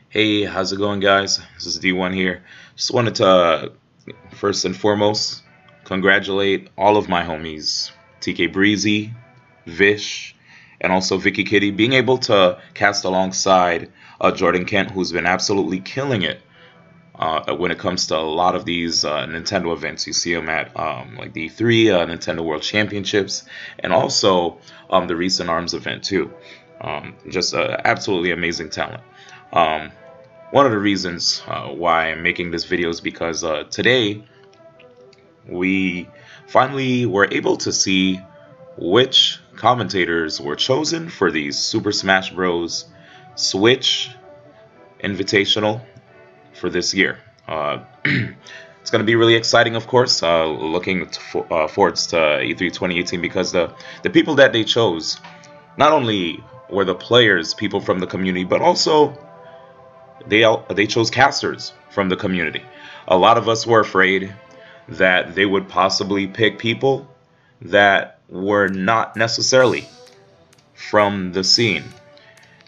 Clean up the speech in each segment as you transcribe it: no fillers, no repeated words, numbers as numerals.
Hey, how's it going, guys? This is D1 here. Just wanted to, first and foremost, congratulate all of my homies, TK Breezy, Vish, and also Vicky Kitty, being able to cast alongside Jordan Kent, who's been absolutely killing it when it comes to a lot of these Nintendo events. You see him at like the E3, Nintendo World Championships, and also the recent ARMS event too. Just absolutely amazing talent. Um, One of the reasons why I'm making this video is because today we finally were able to see which commentators were chosen for these Super Smash Bros. Switch Invitational for this year. It's going to be really exciting, of course, looking forwards to E3 2018 because the people that they chose not only were the players, people from the community, but also they chose casters from the community. A lot of us were afraid that they would possibly pick people that were not necessarily from the scene.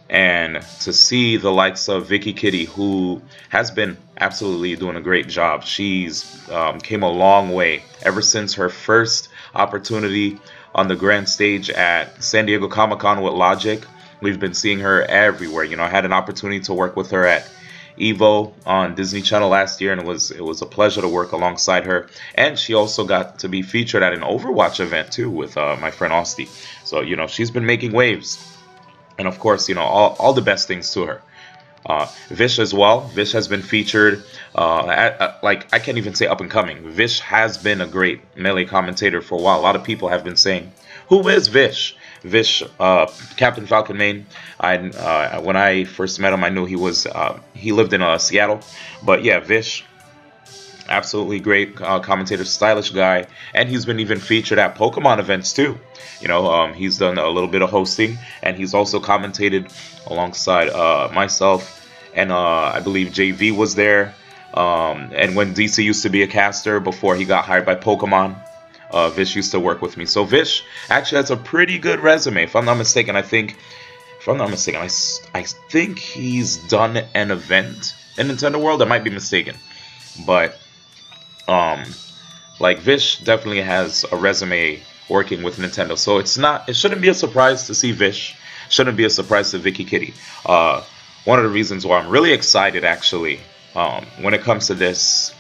And to see the likes of Vicky Kitty, who has been absolutely doing a great job. She's came a long way ever since her first opportunity on the grand stage at San Diego Comic-Con with Logic. We've been seeing her everywhere. You know, I had an opportunity to work with her at Evo on Disney Channel last year, and it was a pleasure to work alongside her. And she also got to be featured at an Overwatch event too with my friend Austin. So you know, she's been making waves. And of course, you know, all the best things to her. Vish as well. Vish has been featured, like, I can't even say up and coming. Vish has been a great Melee commentator for a while. A lot of people have been saying, who is Vish? Vish, Captain Falcon Main. When I first met him, I knew he lived in Seattle. But yeah, Vish, absolutely great commentator, stylish guy, and he's been even featured at Pokemon events too. You know, he's done a little bit of hosting, and he's also commentated alongside myself, and I believe JV was there. And when DC used to be a caster before he got hired by Pokemon, Vish used to work with me. So Vish actually has a pretty good resume. If I'm not mistaken, I think he's done an event in Nintendo World. I might be mistaken, but like Vish definitely has a resume working with Nintendo, so it shouldn't be a surprise to see Vish. Shouldn't be a surprise to Vicky Kitty. One of the reasons why I'm really excited, actually, when it comes to this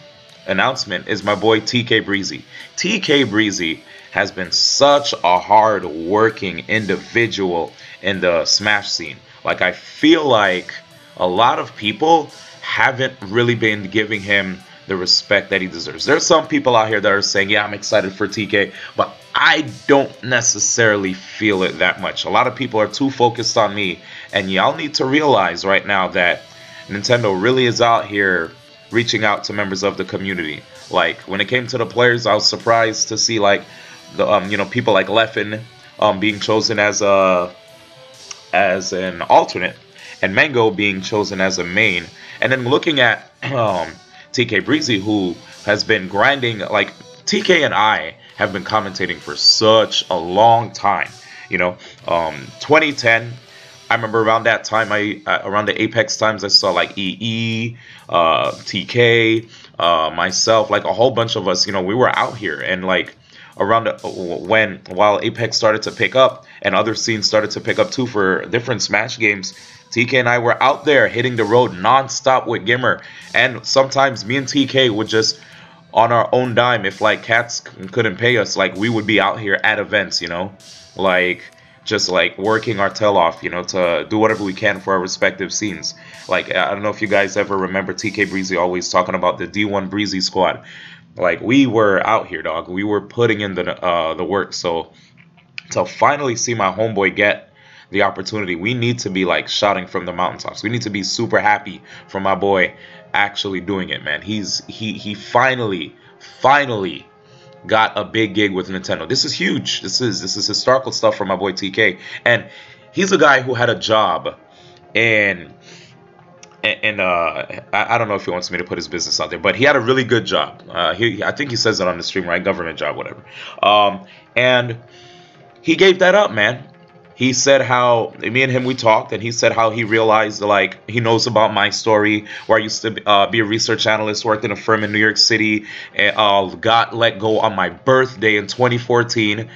announcement, is my boy TK Breezy. TK Breezy has been such a hard-working individual in the Smash scene. Like, I feel like a lot of people haven't really been giving him the respect that he deserves. There's some people out here that are saying, yeah, I'm excited for TK, but I don't necessarily feel it that much. A lot of people are too focused on me, and y'all need to realize right now that Nintendo really is out here reaching out to members of the community. Like, when it came to the players, I was surprised to see, like, the you know, people like Leffen being chosen as an alternate, and Mango being chosen as a main. And then looking at TK Breezy, who has been grinding, like, TK and I have been commentating for such a long time. You know, 2010, I remember around that time, around the Apex times, I saw like EE, TK, myself, like a whole bunch of us. You know, we were out here, and like around while Apex started to pick up and other scenes started to pick up too for different Smash games, TK and I were out there hitting the road non-stop with Gimmer, and sometimes me and TK would just, on our own dime, if like cats couldn't pay us, like we would be out here at events, you know, like just like working our tail off, you know, to do whatever we can for our respective scenes. Like, I don't know if you guys ever remember TK Breezy always talking about the D1 Breezy squad. Like, we were out here, dog. We were putting in the work. So to finally see my homeboy get the opportunity, we need to be like shouting from the mountaintops. We need to be super happy for my boy actually doing it, man. He finally got a big gig with Nintendo. This is huge. This is historical stuff for my boy TK, and he's a guy who had a job in I don't know if he wants me to put his business out there, but he had a really good job. I think he says it on the stream, right? Government job, whatever. And he gave that up, man. he said how me and him we talked, and he said how he realized like he knows about my story, where I used to be a research analyst, worked in a firm in New York City, and got let go on my birthday in 2014.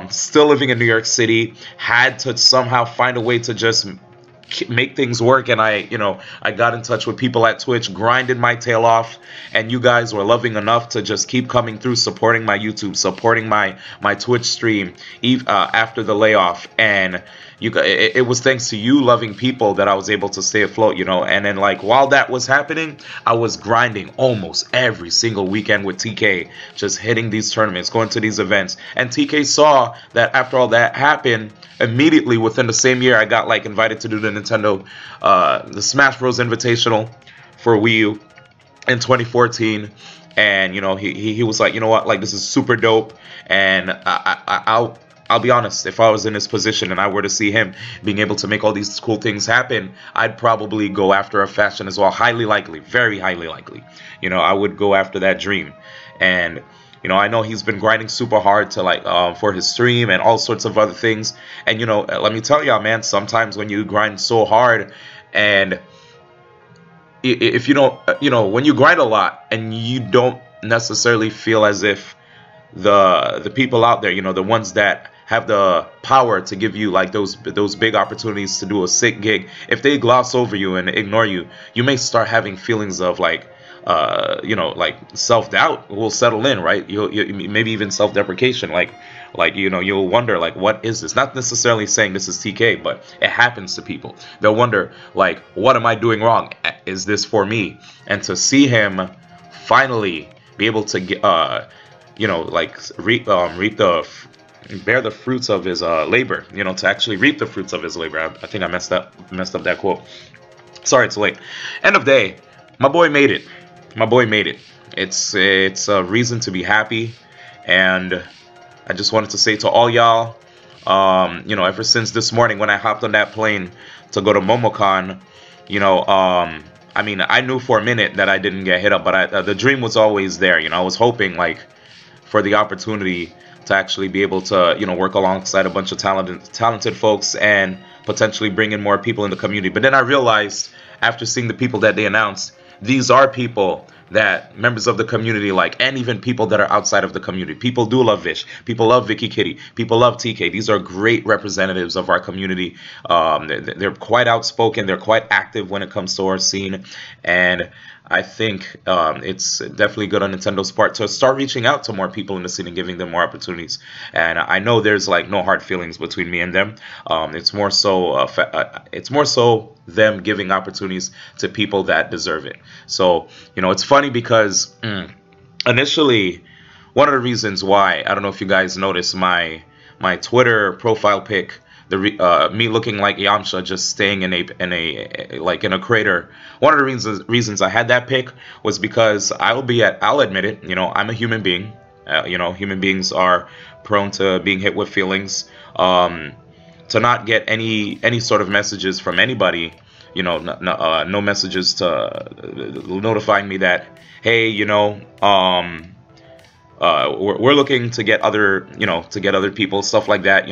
Still living in New York City, had to somehow find a way to just make things work, and I got in touch with people at Twitch, grinded my tail off, and you guys were loving enough to just keep coming through, supporting my YouTube, supporting my Twitch stream after the layoff. And it was thanks to you loving people that I was able to stay afloat, and then like while that was happening, I was grinding almost every single weekend with TK, just hitting these tournaments, going to these events. And TK saw that after all that happened, immediately within the same year, I got like invited to do the Nintendo, the Smash Bros. Invitational for Wii U in 2014. And he was like, you know what, like this is super dope. And I'll be honest, if I was in his position and I were to see him being able to make all these cool things happen, I'd probably go after a fashion as well. Highly likely, very highly likely. I would go after that dream. And I know he's been grinding super hard to like for his stream and all sorts of other things. And let me tell y'all, man, sometimes when you grind so hard, and if you don't, when you grind a lot and you don't necessarily feel as if the people out there, the ones that have the power to give you like those big opportunities to do a sick gig, if they gloss over you and ignore you, you may start having feelings of like like self-doubt will settle in, right? You maybe even self-deprecation, like you'll wonder like, what is this? Not necessarily saying this is TK, but it happens to people. They'll wonder like, what am I doing wrong? Is this for me? And to see him finally be able to get bear the fruits of his labor, to actually reap the fruits of his labor. I think I messed up that quote. Sorry, it's late. End of day, my boy made it. My boy made it. It's a reason to be happy, and I just wanted to say to all y'all, ever since this morning when I hopped on that plane to go to MomoCon, I mean, I knew for a minute that I didn't get hit up, but the dream was always there. I was hoping like for the opportunity to actually be able to, work alongside a bunch of talented folks and potentially bring in more people in the community. But then I realized after seeing the people that they announced, these are people that members of the community like, and even people that are outside of the community. People do love Vish. People love Vicky Kitty. People love TK. These are great representatives of our community. They're quite outspoken. They're quite active when it comes to our scene. And I think it's definitely good on Nintendo's part to start reaching out to more people in the scene and giving them more opportunities. And I know there's like no hard feelings between me and them. It's more so them giving opportunities to people that deserve it. So it's funny because initially, one of the reasons why, I don't know if you guys noticed my Twitter profile pic, me looking like Yamcha just staying in a crater. One of the reasons I had that pic was because I'll admit it, I'm a human being. Human beings are prone to being hit with feelings. To not get any sort of messages from anybody, no messages to notifying me that, hey, we're looking to get other people, stuff like that.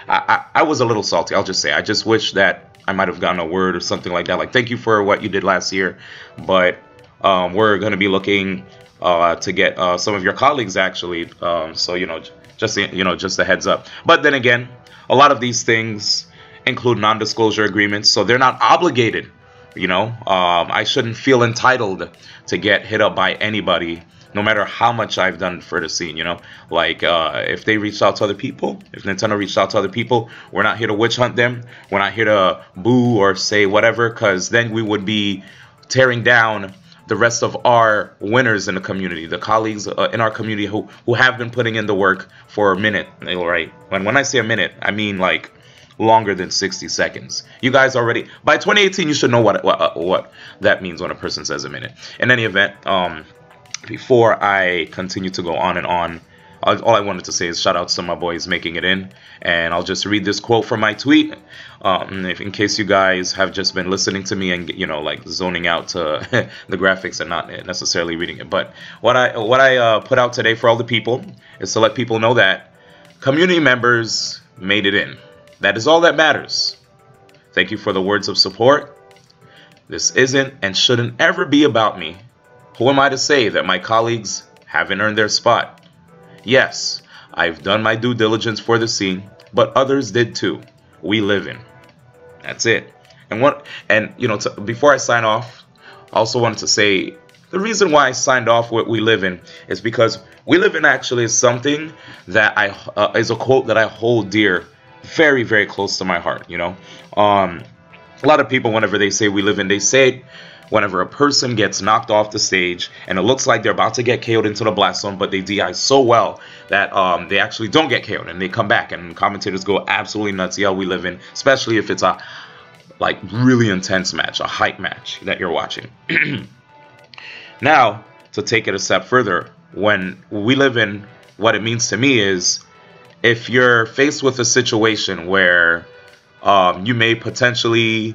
I was a little salty. I'll just say, I just wish that I might have gotten a word or something like that, like thank you for what you did last year, but we're going to be looking to get some of your colleagues actually. So just a heads up. But then again, a lot of these things include non-disclosure agreements, so they're not obligated. I shouldn't feel entitled to get hit up by anybody, no matter how much I've done for the scene. If they reached out to other people, if Nintendo reached out to other people, we're not here to witch hunt them. We're not here to boo or say whatever, because then we would be tearing down the rest of our winners in the community, the colleagues in our community who have been putting in the work for a minute, right? When I say a minute, I mean like longer than 60 seconds. You guys already, by 2018, you should know what that means when a person says a minute. In any event, before I continue to go on and on, all I wanted to say is shout out to my boys making it in, and I'll just read this quote from my tweet, in case you guys have just been listening to me and like zoning out to the graphics and not necessarily reading it. But what I put out today for all the people is to let people know that community members made it in. That is all that matters. Thank you for the words of support. This isn't and shouldn't ever be about me. Who am I to say that my colleagues haven't earned their spot? Yes, I've done my due diligence for the scene, but others did too. We live in. That's it. And you know, before I sign off, I also wanted to say the reason why I signed off with "We Live In" is because "We Live In" actually is something that is a quote that I hold dear, very, very close to my heart. You know, a lot of people, whenever they say "We Live In," they say it whenever a person gets knocked off the stage and it looks like they're about to get KO'd into the blast zone, but they DI so well that they actually don't get KO'd and they come back, and commentators go absolutely nuts. Yeah, "We Live In," especially if it's a like really intense match, a hype match that you're watching. Now, to take it a step further, when "We Live In," what it means to me is if you're faced with a situation where you may potentially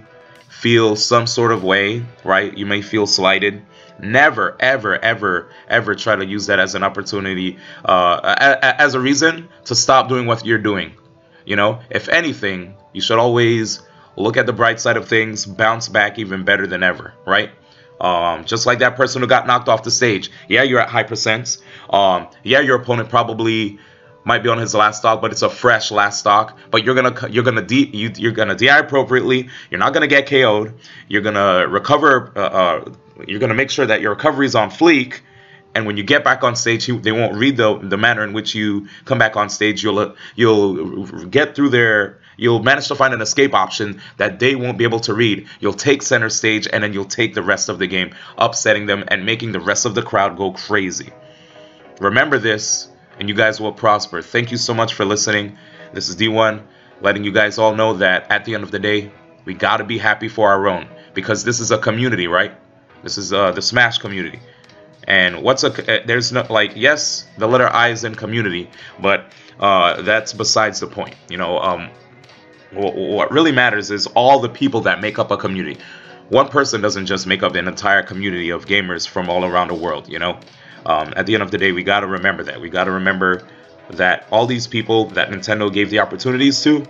feel some sort of way, right? You may feel slighted. Never, ever, ever, ever try to use that as an opportunity, as a reason to stop doing what you're doing. You know, if anything, you should always look at the bright side of things, bounce back even better than ever, right? Just like that person who got knocked off the stage. Yeah, you're at high percents. Yeah, your opponent probably might be on his last stock, but it's a fresh last stock. But you're gonna DI appropriately. You're not gonna get KO'd. You're gonna recover. You're gonna make sure that your recovery is on fleek. And when you get back on stage, they won't read the manner in which you come back on stage. You'll get through there. You'll manage to find an escape option that they won't be able to read. You'll take center stage, and then you'll take the rest of the game, upsetting them and making the rest of the crowd go crazy. Remember this, and you guys will prosper. Thank you so much for listening. This is D1, letting you guys all know that at the end of the day, we got to be happy for our own, because this is a community, right? This is the Smash community. And there's no, like, yes, the letter I is in community, but that's besides the point. You know, what really matters is all the people that make up a community. One person doesn't just make up an entire community of gamers from all around the world, you know. At the end of the day, we got to remember that. We got to remember that all these people that Nintendo gave the opportunities to,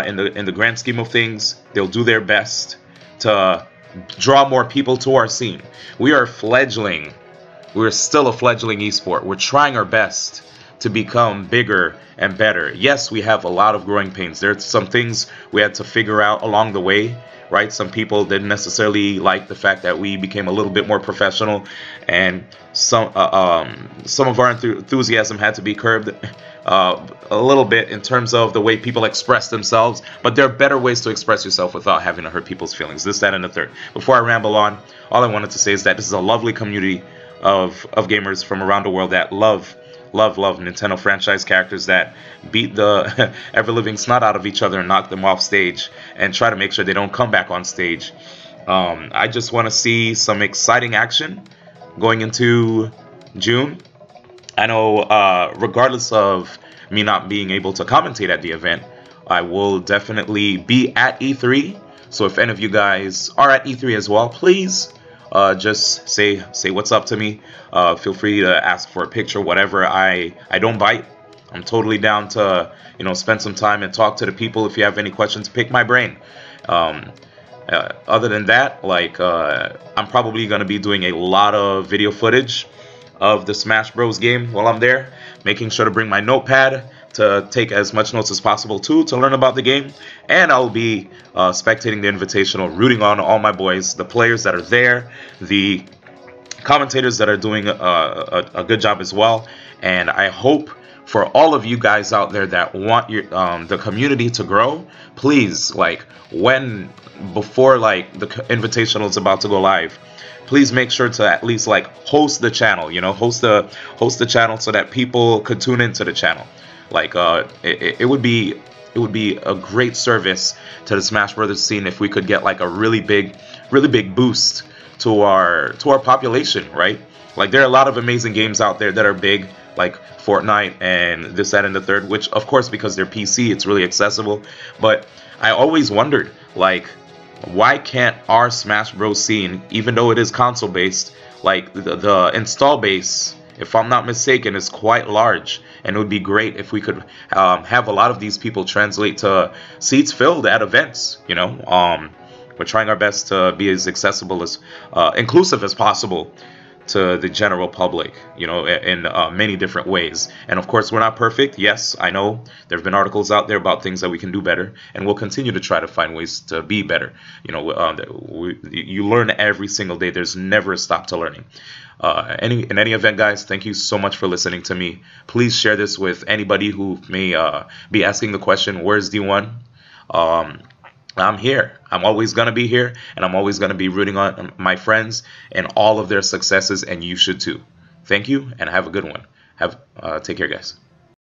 in the grand scheme of things, they'll do their best to draw more people to our scene. We are fledgling. We're still a fledgling esport. We're trying our best to become bigger and better. Yes, we have a lot of growing pains. There's some things we had to figure out along the way, right? Some people didn't necessarily like the fact that we became a little bit more professional, and some of our enthusiasm had to be curbed a little bit in terms of the way people express themselves. But there are better ways to express yourself without having to hurt people's feelings. This, that, and the third. Before I ramble on, all I wanted to say is that this is a lovely community of gamers from around the world that love Nintendo franchise characters, that beat the ever-living snot out of each other and knock them off stage and try to make sure they don't come back on stage. I just want to see some exciting action going into June. I know, regardless of me not being able to commentate at the event, I will definitely be at E3. So if any of you guys are at E3 as well, please just say what's up to me. Feel free to ask for a picture, whatever. I don't bite. I'm totally down to, you know, spend some time and talk to the people. If you have any questions, pick my brain. Other than that, like, I'm probably going to be doing a lot of video footage of the Smash Bros. Game while I'm there, making sure to bring my notepad to take as much notes as possible too, to learn about the game. And I'll be spectating the Invitational, rooting on all my boys, the players that are there, the commentators that are doing a good job as well. And I hope for all of you guys out there that want your the community to grow, please, like, before like the Invitational is about to go live, please make sure to at least like host the channel, you know, host the channel so that people could tune into the channel. Like, it would be a great service to the Smash Brothers scene if we could get like a really big boost to our population, right? Like, there are a lot of amazing games out there that are big, like Fortnite and this, that, and the third, which of course, because they're PC, it's really accessible. But I always wondered, like, why can't our Smash Bros scene, even though it is console based, like the install base if I'm not mistaken, is quite large, and it would be great if we could have a lot of these people translate to seats filled at events. We're trying our best to be as accessible as inclusive as possible to the general public, in many different ways. And of course, we're not perfect. Yes, I know there have been articles out there about things that we can do better, and we'll continue to try to find ways to be better. You learn every single day. There's never a stop to learning. In any event, guys, thank you so much for listening to me. Please share this with anybody who may be asking the question, where's D1? I'm here. I'm always going to be here, and I'm always going to be rooting on my friends and all of their successes, and you should too. Thank you, and have a good one. Take care, guys.